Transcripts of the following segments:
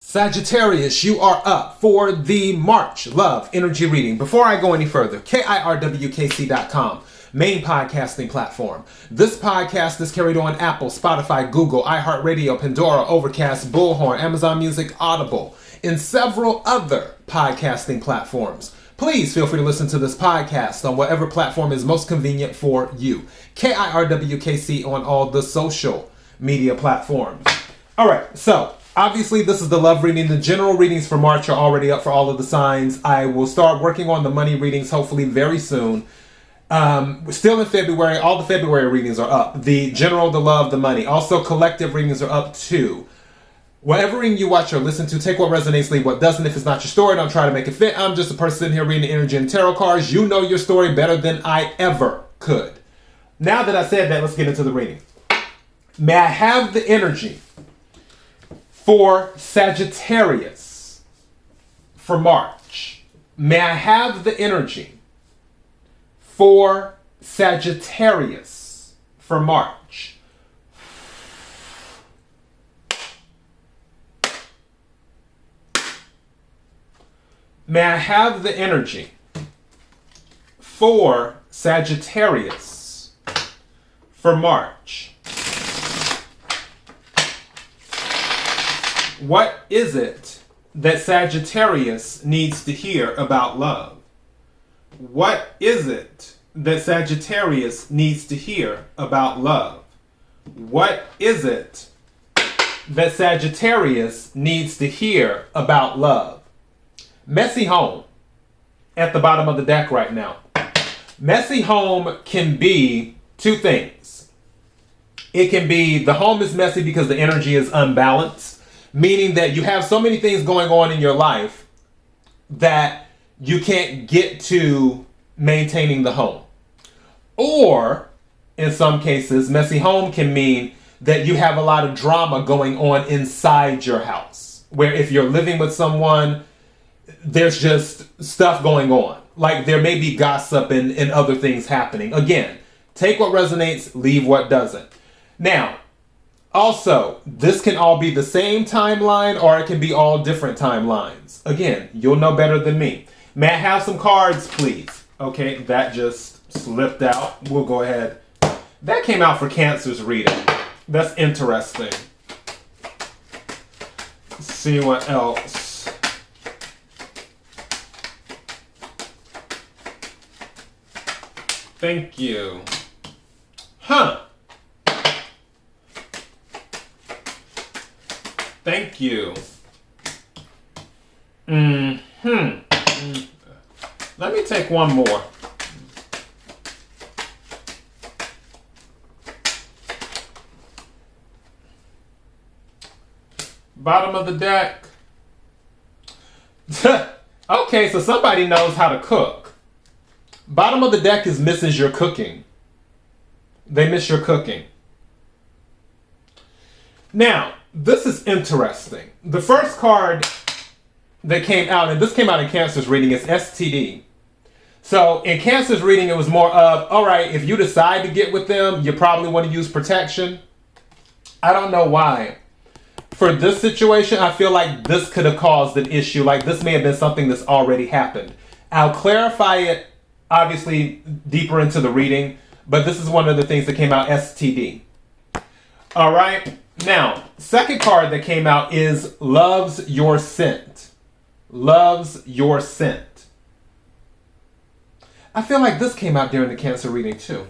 Sagittarius, you are up for the March Love Energy Reading. Before I go any further, KIRWKC.com, main podcasting platform. This podcast is carried on Apple, Spotify, Google, iHeartRadio, Pandora, Overcast, Bullhorn, Amazon Music, Audible, and several other podcasting platforms. Please feel free to listen to this podcast on whatever platform is most convenient for you. KIRWKC on all the social media platforms. All right, so obviously, this is the love reading. The general readings for March are already up for all of the signs. I will start working on the money readings hopefully very soon. We're still in February. All the February readings are up. The general, the love, the money. Also, collective readings are up too. Whatever reading you watch or listen to, take what resonates, leave what doesn't. If it's not your story, don't try to make it fit. I'm just a person sitting here reading the energy and tarot cards. You know your story better than I ever could. Now that I said that, let's get into the reading. May I have the energy for Sagittarius for March? May I have the energy for Sagittarius for March? May I have the energy for Sagittarius for March? What is it that Sagittarius needs to hear about love? What is it that Sagittarius needs to hear about love? What is it that Sagittarius needs to hear about love? Messy home at the bottom of the deck right now. Messy home can be two things. It can be the home is messy because the energy is unbalanced, meaning that you have so many things going on in your life that you can't get to maintaining the home. Or, in some cases, messy home can mean that you have a lot of drama going on inside your house, where if you're living with someone, there's just stuff going on. Like there may be gossip and other things happening. Again, take what resonates, leave what doesn't. Now, also, this can all be the same timeline or it can be all different timelines. Again, you'll know better than me. May I have some cards, please? Okay, that just slipped out. We'll go ahead. That came out for Cancer's reading. That's interesting. Let's see what else. Thank you. Huh. Thank you. Let me take one more. Bottom of the deck. Okay, so somebody knows how to cook. Bottom of the deck is misses your cooking. They miss your cooking. Now, this is interesting. The first card that came out, and this came out in Cancer's reading, is STD. So in Cancer's reading, it was more of, all right, if you decide to get with them, you probably want to use protection. I don't know why. For this situation, I feel like this could have caused an issue. Like this may have been something that's already happened. I'll clarify it, obviously, deeper into the reading, but this is one of the things that came out, STD. All right. Now, second card that came out is Loves Your Scent. Loves Your Scent. I feel like this came out during the Cancer reading too.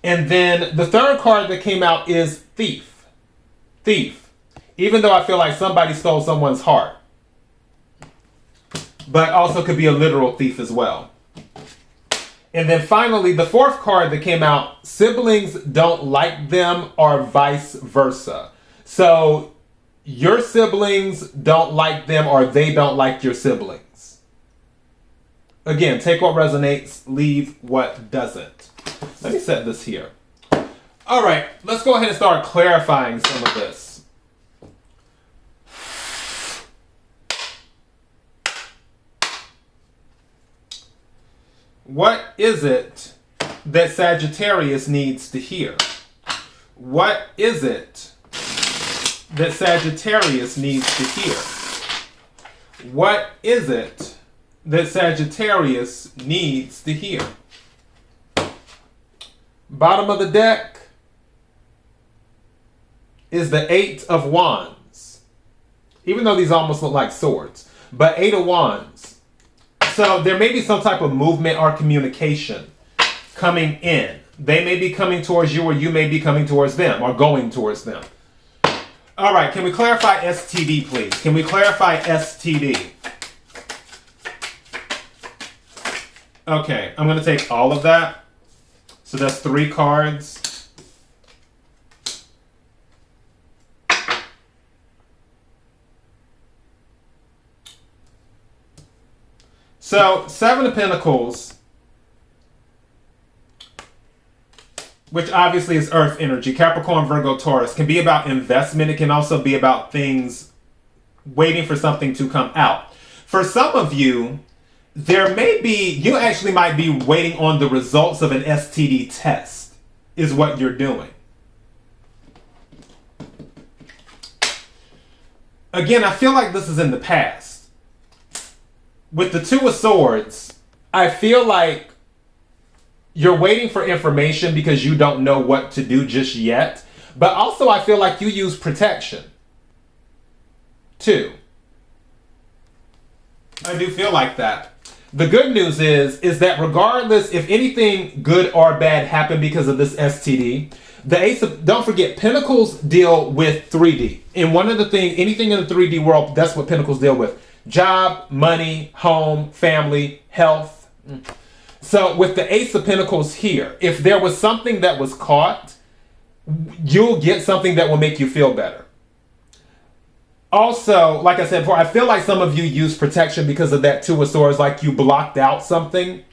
And then the third card that came out is Thief. Thief. Even though I feel like somebody stole someone's heart. But also could be a literal thief as well. And then finally, the fourth card that came out, siblings don't like them or vice versa. So your siblings don't like them or they don't like your siblings. Again, take what resonates, leave what doesn't. Let me set this here. All right, let's go ahead and start clarifying some of this. What is it that Sagittarius needs to hear? What is it that Sagittarius needs to hear? What is it that Sagittarius needs to hear? Bottom of the deck is the Eight of Wands. Even though these almost look like swords. But Eight of Wands. So there may be some type of movement or communication coming in. They may be coming towards you, or you may be coming towards them, or going towards them. All right, can we clarify STD, please? Can we clarify STD? Okay, I'm going to take all of that. So that's 3 cards. So, 7 of Pentacles, which obviously is Earth energy, Capricorn, Virgo, Taurus, can be about investment. It can also be about things waiting for something to come out. For some of you, you actually might be waiting on the results of an STD test, is what you're doing. Again, I feel like this is in the past. With the Two of Swords, I feel like you're waiting for information because you don't know what to do just yet. But also I feel like you use protection, too. I do feel like that. The good news is that regardless if anything good or bad happened because of this STD, don't forget, Pentacles deal with 3D. And one of the things, anything in the 3D world, that's what Pentacles deal with. Job, money, home, family, health. So with the Ace of Pentacles here, if there was something that was caught, you'll get something that will make you feel better. Also, like I said before, I feel like some of you use protection because of that Two of Swords, like you blocked out something.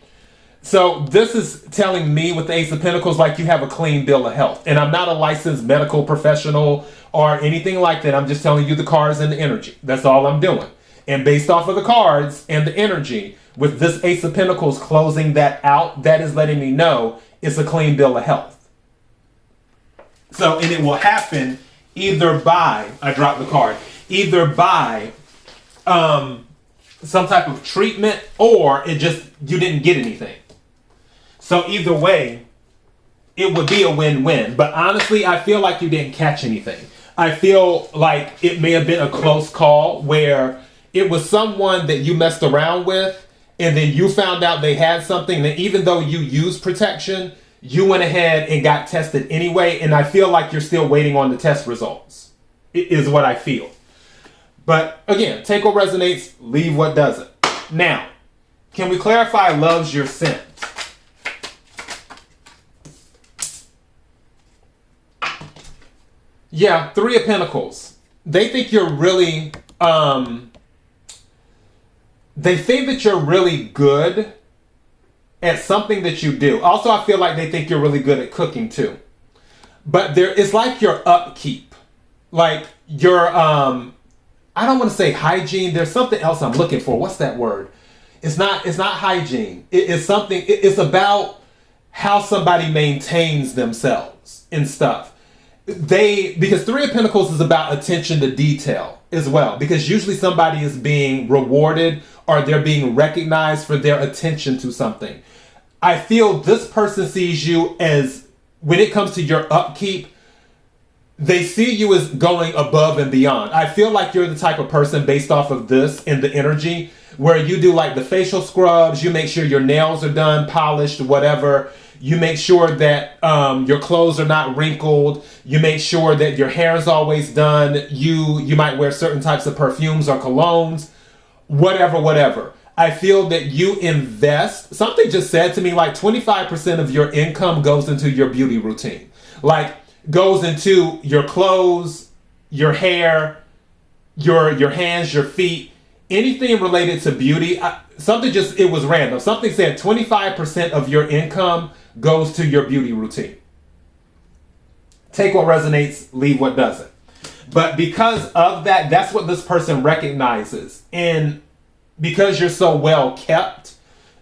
So this is telling me with the Ace of Pentacles, like you have a clean bill of health. And I'm not a licensed medical professional or anything like that. I'm just telling you the cards and the energy. That's all I'm doing. And based off of the cards and the energy, with this Ace of Pentacles closing that out, that is letting me know it's a clean bill of health. So, and it will happen either by, I dropped the card, either by some type of treatment, or you didn't get anything. So either way, it would be a win-win. But honestly, I feel like you didn't catch anything. I feel like it may have been a close call where it was someone that you messed around with, and then you found out they had something that even though you used protection, you went ahead and got tested anyway. And I feel like you're still waiting on the test results, is what I feel. But again, take what resonates, leave what doesn't. Now, can we clarify love's your scent? Yeah, 3 of Pentacles. They think you're really, they think that you're really good at something that you do. Also, I feel like they think you're really good at cooking too. But it's like your upkeep. Like your, I don't want to say hygiene. There's something else I'm looking for. What's that word? It's not hygiene. It's something, it's about how somebody maintains themselves and stuff. Because 3 of Pentacles is about attention to detail as well. Because usually somebody is being rewarded or they're being recognized for their attention to something. I feel this person sees you as, when it comes to your upkeep, they see you as going above and beyond. I feel like you're the type of person, based off of this and the energy, where you do like the facial scrubs, you make sure your nails are done, polished, whatever. You make sure that your clothes are not wrinkled. You make sure that your hair is always done. You might wear certain types of perfumes or colognes, whatever. I feel that you invest. Something just said to me like 25% of your income goes into your beauty routine. Like goes into your clothes, your hair, your hands, your feet, anything related to beauty. It was random. Something said 25% of your income goes to your beauty routine. Take what resonates, leave what doesn't. But because of that, that's what this person recognizes. And because you're so well kept,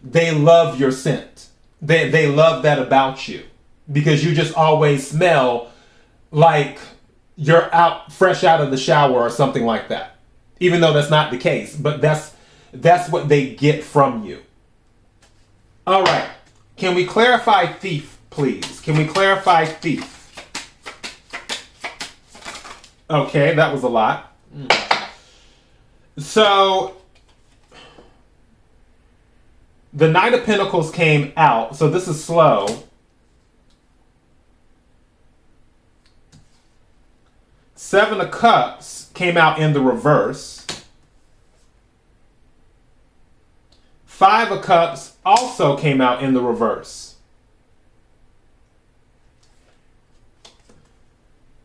they love your scent. They love that about you. Because you just always smell like you're out fresh out of the shower or something like that. Even though that's not the case, but that's what they get from you. All right. Can we clarify thief, please? Can we clarify thief? Okay, that was a lot. So, the Knight of Pentacles came out. So this is slow. Seven of Cups came out in the reverse. Five of Cups also came out in the reverse.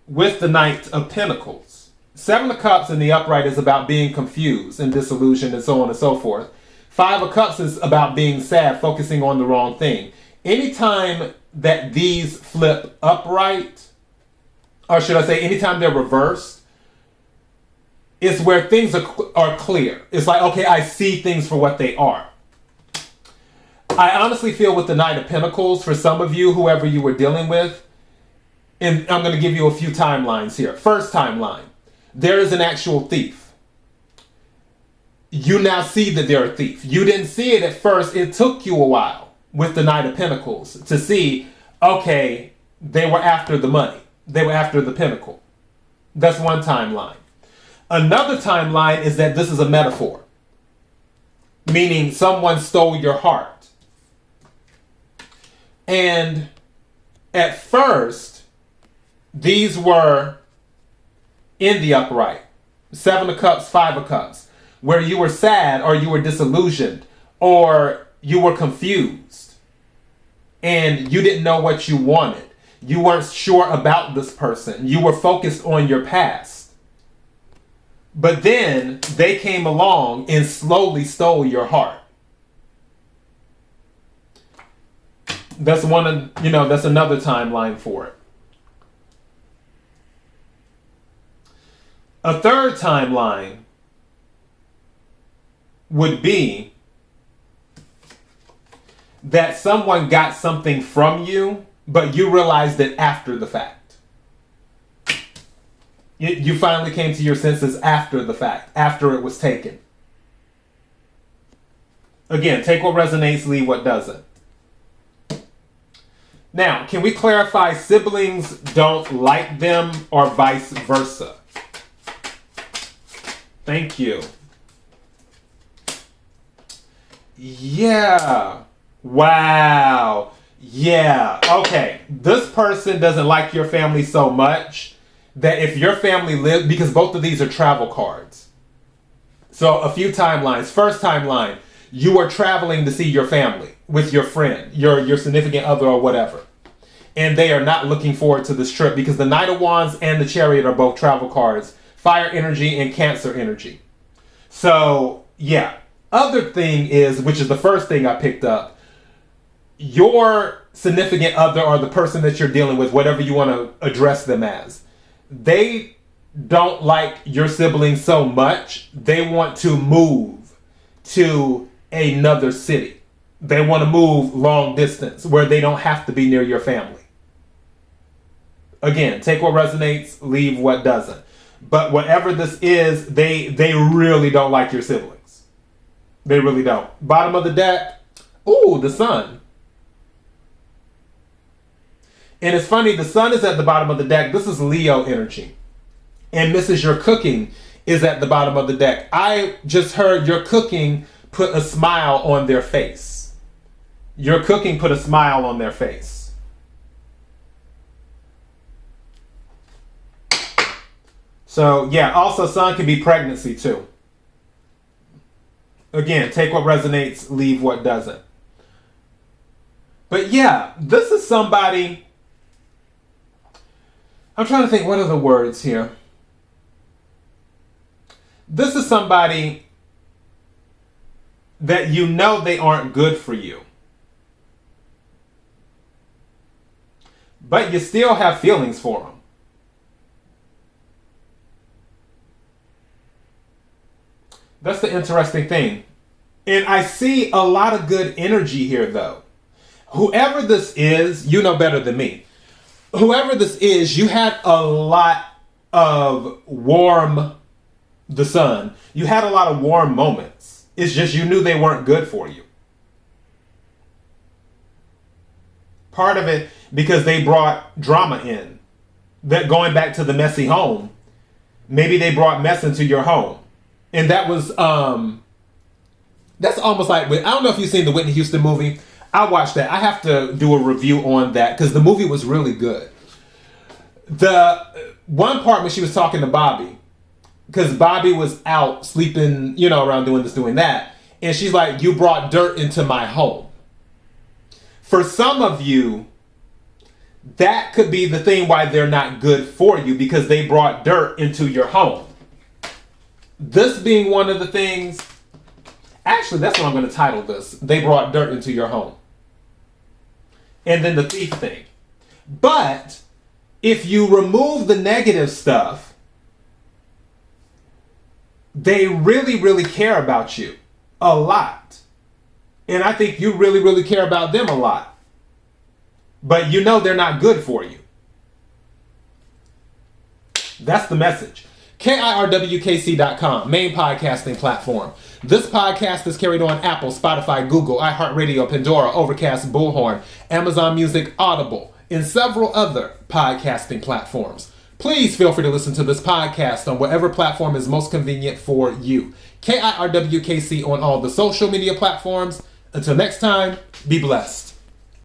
With the Knight of Pentacles. Seven of Cups in the upright is about being confused and disillusioned and so on and so forth. Five of Cups is about being sad, focusing on the wrong thing. Anytime that these flip upright, or should I say anytime they're reversed, it's where things are clear. It's like, okay, I see things for what they are. I honestly feel with the Knight of Pentacles, for some of you, whoever you were dealing with, and I'm going to give you a few timelines here. First timeline, there is an actual thief. You now see that they're a thief. You didn't see it at first. It took you a while with the Knight of Pentacles to see, okay, they were after the money. They were after the pentacle. That's one timeline. Another timeline is that this is a metaphor, meaning someone stole your heart. And at first, these were in the upright. Seven of Cups, Five of Cups, where you were sad or you were disillusioned or you were confused and you didn't know what you wanted. You weren't sure about this person. You were focused on your past. But then they came along and slowly stole your heart. That's that's another timeline for it. A third timeline would be that someone got something from you, but you realized it after the fact. You finally came to your senses after the fact, after it was taken. Again, take what resonates, leave what doesn't. Now, can we clarify siblings don't like them or vice versa? Thank you. Yeah. Wow. Yeah. Okay. This person doesn't like your family so much that if your family lived, because both of these are travel cards. So a few timelines. First timeline, you are traveling to see your family with your friend, your significant other or whatever. And they are not looking forward to this trip because the Knight of Wands and the Chariot are both travel cards. Fire energy and Cancer energy. So, yeah. Other thing is, which is the first thing I picked up, your significant other or the person that you're dealing with, whatever you want to address them as, they don't like your siblings so much, they want to move to another city. They want to move long distance where they don't have to be near your family. Again, take what resonates, leave what doesn't. But whatever this is, they really don't like your siblings. They really don't. Bottom of the deck, ooh, the sun. And it's funny, the sun is at the bottom of the deck. This is Leo energy. And Mrs. Your Cooking is at the bottom of the deck. I just heard your cooking put a smile on their face. Your cooking put a smile on their face. So, yeah, also sun can be pregnancy too. Again, take what resonates, leave what doesn't. But yeah, this is somebody, I'm trying to think, what are the words here? This is somebody that you know they aren't good for you. But you still have feelings for them. That's the interesting thing. And I see a lot of good energy here, though. Whoever this is, you know better than me. Whoever this is, you had a lot of warm the sun. You had a lot of warm moments. It's just you knew they weren't good for you. Part of it because they brought drama in. That going back to the messy home, maybe they brought mess into your home. And that was, that's almost like, I don't know if you've seen the Whitney Houston movie. I watched that. I have to do a review on that because the movie was really good. The one part when she was talking to Bobby, because Bobby was out sleeping, around doing this, doing that. And she's like, you brought dirt into my home. For some of you, that could be the thing why they're not good for you, because they brought dirt into your home. This being one of the things, actually, that's what I'm going to title this. They brought dirt into your home. And then the thief thing. But if you remove the negative stuff, they really, really care about you a lot. And I think you really, really care about them a lot. But they're not good for you. That's the message. KIRWKC.com, main podcasting platform. This podcast is carried on Apple, Spotify, Google, iHeartRadio, Pandora, Overcast, Bullhorn, Amazon Music, Audible, and several other podcasting platforms. Please feel free to listen to this podcast on whatever platform is most convenient for you. KIRWKC on all the social media platforms. Until next time, be blessed.